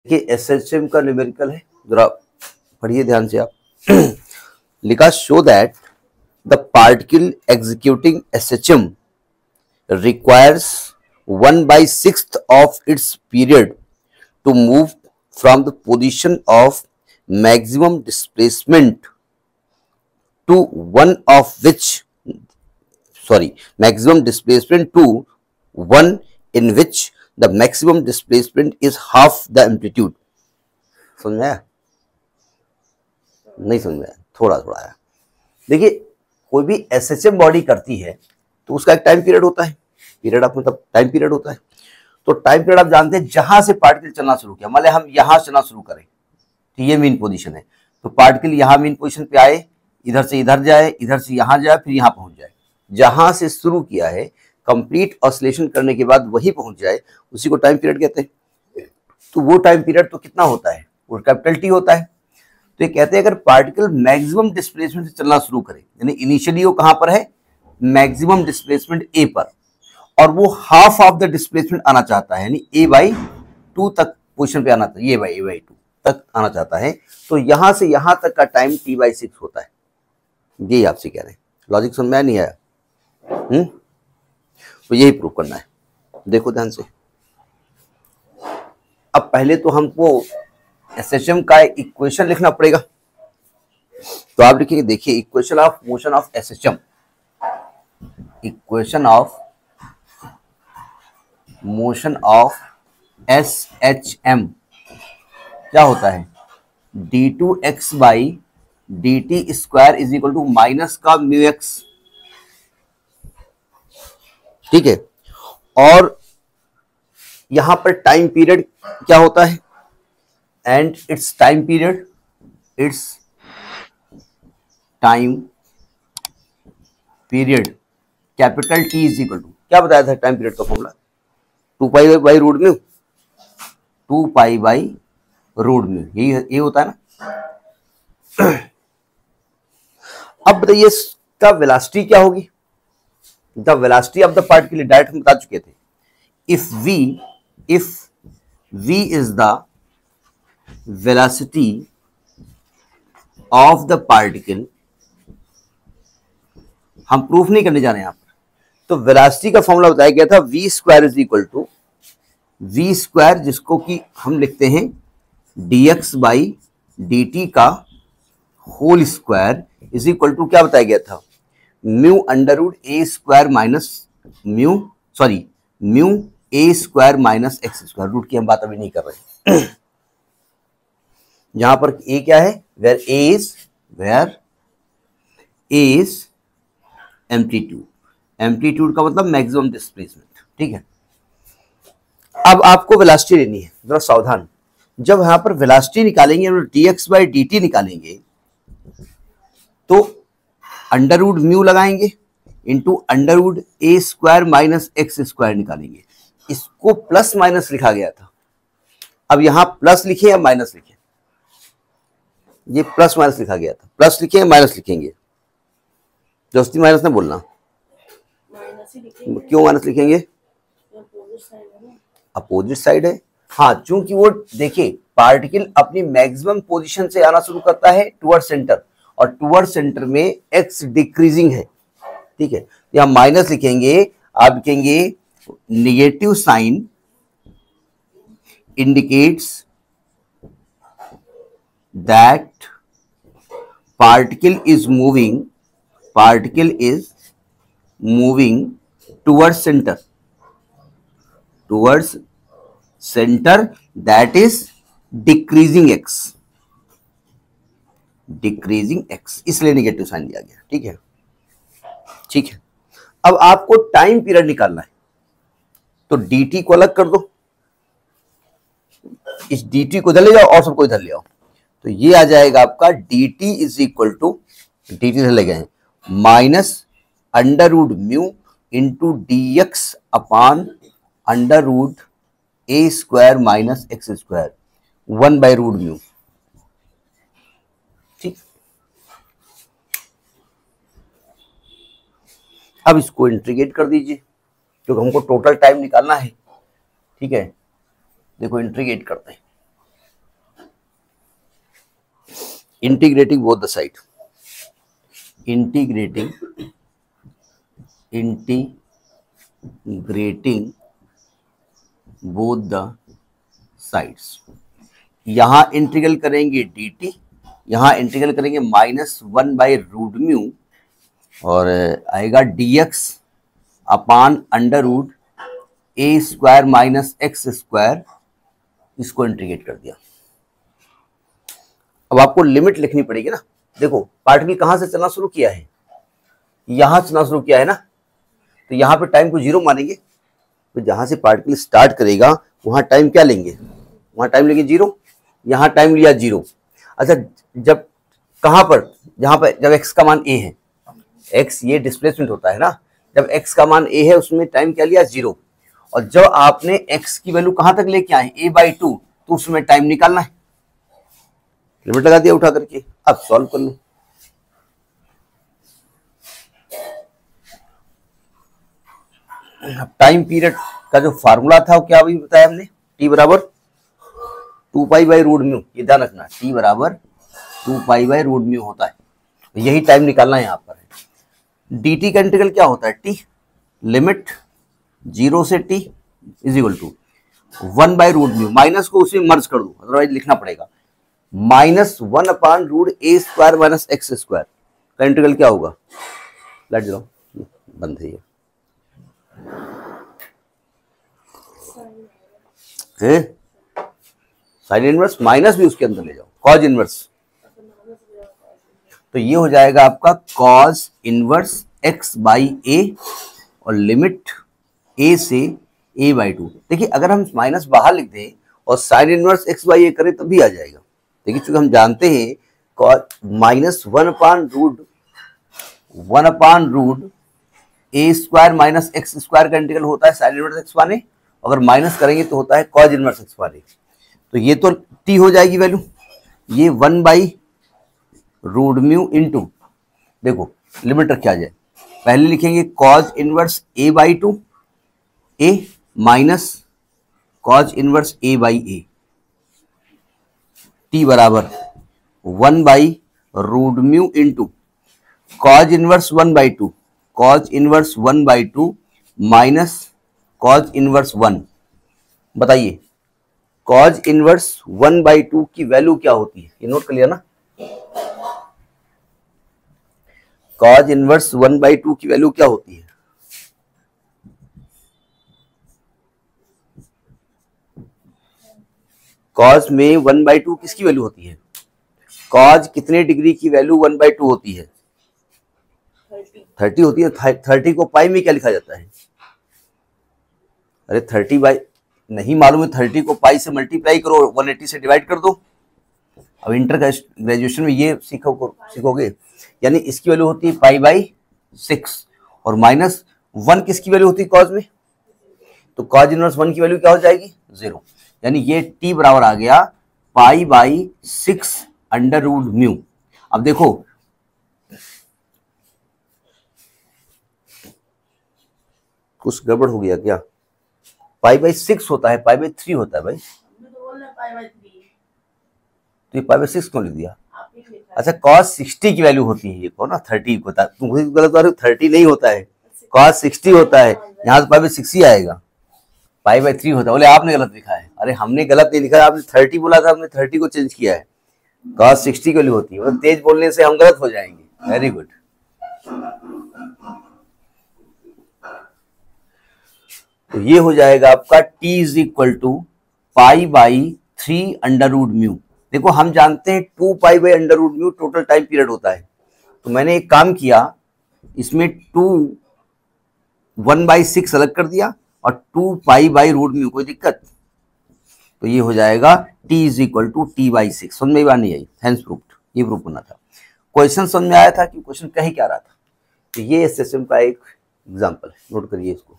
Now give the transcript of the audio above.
कि एसएचएम का न्यूमेरिकल है, जरा पढ़िए ध्यान से आप। लिखा show that the particle executing SHM requires 1/6 of its period to move from the position of maximum displacement to one of which maximum displacement to one in which the maximum displacement is half the amplitude। समझ में आया? नहीं समझ में आया? थोड़ा थोड़ा आया। देखिए, कोई भी एसएचएम बॉडी करती है तो उसका एक टाइम पीरियड होता है, पीरियड ऑफ मतलब टाइम पीरियड होता है। तो टाइम पीरियड आप जानते हैं, जहां से पार्टिकल चलना शुरू किया, मान लिया हम यहां चलना शुरू करें तो ये मेन पोजीशन है, तो पार्टिकल यहां मेन पोजीशन पे आए, इधर से इधर जाए, इधर से यहां जाए, फिर यहां पहुंच जाए। जहां से शुरू किया है कंप्लीट ऑसिलेशन करने के बाद वही पहुंच जाए, उसी को टाइम पीरियड कहते हैं। तो वो टाइम पीरियड तो कितना होता है, वो कैपिटल टी होता है। तो ये कहते हैं अगर पार्टिकल मैक्सिमम डिस्प्लेसमेंट से चलना शुरू करे, यानी इनिशियली वो कहां पर है, मैक्सिमम डिस्प्लेसमेंट ए पर, और वो हाफ ऑफ द डिस्प्लेसमेंट आना चाहता है, यानी a/2 तक पोजीशन पे आना चाहिए, a/2 तक आना चाहता है, तो यहां से यहां तक का टाइम t/6 होता है। यही आपसे कह रहे हैं, लॉजिक समझ में नहीं आया? तो यही प्रूव करना है। देखो ध्यान से, अब पहले तो हमको एसएचएम का इक्वेशन लिखना पड़ेगा। तो आप लिखिए, देखिए equation of motion of SHM, equation of motion of SHM क्या होता है, d2x/dt² is equal to minus का μx, ठीक है। और यहां पर टाइम पीरियड क्या होता है, and it's time period, it's time period capital T is equal to, क्या बताया था टाइम पीरियड का फॉर्मूला, 2π/√μ, 2π/√μ, यही होता है ना। अब बताइए इसका वेलोसिटी क्या होगी, the velocity of the particle, direct हम बता चुके थे। If v is the velocity of the particle, हम प्रूफ नहीं करने जा रहे हैं यहां पर, तो वेलोसिटी का फॉर्मूला बताया गया था v² is equal to v², जिसको कि हम लिखते हैं dx/dt का whole square is equal to, क्या बताया गया था, μ√a² minus μ² minus x²। Root की हम बात अभी नहीं कर रहे। यहां पर a क्या है, where a is amplitude, amplitude का मतलब मैक्सिमम डिस्प्लेसमेंट, ठीक है। अब आपको वेलोसिटी लेनी है, जरा सावधान। जब यहां पर वेलोसिटी निकालेंगे, dx/dt निकालेंगे, तो √μ लगाएंगे इंटू √a² माइनस x² निकालेंगे। इसको प्लस माइनस लिखा गया था, अब यहां प्लस लिखे या माइनस लिखे, ये प्लस माइनस लिखा गया था, प्लस लिखे या माइनस लिखेंगे, दोस्ती माइनस ना बोलना, क्यों माइनस लिखेंगे, अपोजिट साइड है। हाँ, चूंकि वो देखिए पार्टिकल अपनी मैक्सिमम पोजीशन से आना शुरू करता है टुवर्ड सेंटर, और टुवर्ड सेंटर में x डिक्रीजिंग है, ठीक है। यहां माइनस लिखेंगे, आप लिखेंगे negative sign indicates that particle is moving toward centre, that is decreasing x, इसलिए नेगेटिव साइन दिया गया, ठीक है। अब आपको टाइम पीरियड निकालना है, तो dt को अलग कर दो, इस dt को इधर ले जाओ और सबको इधर ले आओ, तो ये आ जाएगा आपका dt is equal to, dt इधर ले गए minus √μ into dx upon √a² minus x², 1/√μ, ठीक। अब इसको इंटीग्रेट कर दीजिए, क्योंकि हमको टोटल टाइम निकालना है, ठीक है। देखो इंटीग्रेट करते हैं, integrating both the side, integrating both the sides. यहां इंटीग्रल करेंगे dt, यहां इंटीग्रल करेंगे -1/√μ और आएगा dx अपान √a² - x²। इसको इंटीग्रेट कर दिया। अब आपको लिमिट लिखनी पड़ेगी ना। देखो पार्टिकल कहां से चलना शुरू किया है, यहां चलना शुरू किया है ना, तो यहां पे टाइम को 0 मानेंगे। तो जहां से पार्टिकल स्टार्ट करेगा वहां टाइम क्या लेंगे, वहां टाइम लेंगे 0, यहां टाइम लिया 0। अच्छा जब कहां पर, जहां पर जब x का मान a है, x ये डिस्प्लेसमेंट होता है ना, जब x का मान a है उसमें टाइम क्या लिया 0। और जब आपने x की वैल्यू कहां तक लेके आए a/2, तो उसमें टाइम निकालना है। लिमिट लगा दिया उठा करके, अब सॉल्व कर लो। टाइम पीरियड का जो फार्मूला था वो क्या अभी बताया हमने, t बराबर 2π/√μ। ये ध्यान रखना, t बराबर 2π/√μ होता है। यही टाइम निकालना है यहाँ पर। dt का इंटीग्रल क्या होता है, t लिमिट 0 से t = 1/√μ। माइनस को उसमें मर्ज कर दो, अदरवाइज लिखना पड़ेगा -1/√a² - x² का इंटीग्रल क्या होगा। लाइट जलाओ, बंद है ये। साइन इनवर्स माइनस भी उसके अंदर ले जाओ, कॉज इनवर्स। तो ये हो जाएगा आपका कॉज इनवर्स x/a और लिमिट a से a/2। देखिए अगर हम माइनस बाहर लिख दें और साइन इनवर्स x/a करें तब भी आ जाएगा। देखिए चूंकि हम जानते हैं -1/√a² - x² का इंटीग्रल होता है साइन इनवर्स x माने, अगर माइनस करेंगे तो होता है कॉज इनवर्स x माने। तो ये तो t हो जाएगी वैल्यू, ये 1/√μ इंटू, देखो लिमिट रखा जाए, पहले लिखेंगे cos inverse a/2 a minus cause inverse a/a, t बराबर 1/√μ into cos inverse 1/2, cos inverse 1/2 cos cause इनवर्स 1। बताइए कॉज इनवर्स 1/2 की वैल्यू क्या होती है, ये नोट कर लिया ना। कॉज इनवर्स 1/2 की वैल्यू क्या होती है, कॉज में 1/2 किसकी वैल्यू होती है, कॉज कितने डिग्री की वैल्यू 1/2 होती है, 30 होती है। 30 को पाई में क्या लिखा जाता है, अरे 30 नहीं मालूम है, 30 को पाई से मल्टीप्लाई करो, 180 से डिवाइड कर दो। अब इंटर ग्रेजुएशन में ये सीखोगे, यानी इसकी वैल्यू होती है π/6 और -1 किसकी वैल्यू होती है कॉज में, तो कॉज इनवर्स 1 की वैल्यू क्या हो जाएगी 0। यानी ये t बराबर आ गया π/6√μ। अब देखो कुछ गड़बड़ हो गया क्या, π/6 होता है, π/3 होता है भाई, तो ये π/6 क्यों लिख दिया। अच्छा cos 60 की वैल्यू होती है, ये को ना 30 को, तुम गलत बता रहे हो, 30 नहीं होता है, cos 60 होता है, यहाँ तो π/6 ही आएगा, π/3 होता है। बोले आपने गलत लिखा है, अरे हमने गलत नहीं लिखा है, आपने 30 बोला था, हमने 30 को चेंज किया है, cos 60 की वैल्यू होती है। मतलब तेज बोलने से हम गलत हो जाएंगे। Very good. तो ये हो जाएगा आपका t = π/3√μ। देखो हम जानते हैं 2π/√μ टोटल टाइम पीरियड होता है, तो मैंने एक काम किया, इसमें 1/6 अलग कर दिया और 2π/√μ, कोई दिक्कत, तो ये हो जाएगा t = t/6। समझ में बात नहीं आई, हेंस प्रूव्ड, ये प्रूव करना था। क्वेश्चन समझ में आया था कि क्वेश्चन कह क्या रहा था, तो ये एसएसएम का एक एग्जांपल है, नोट करिए इसको।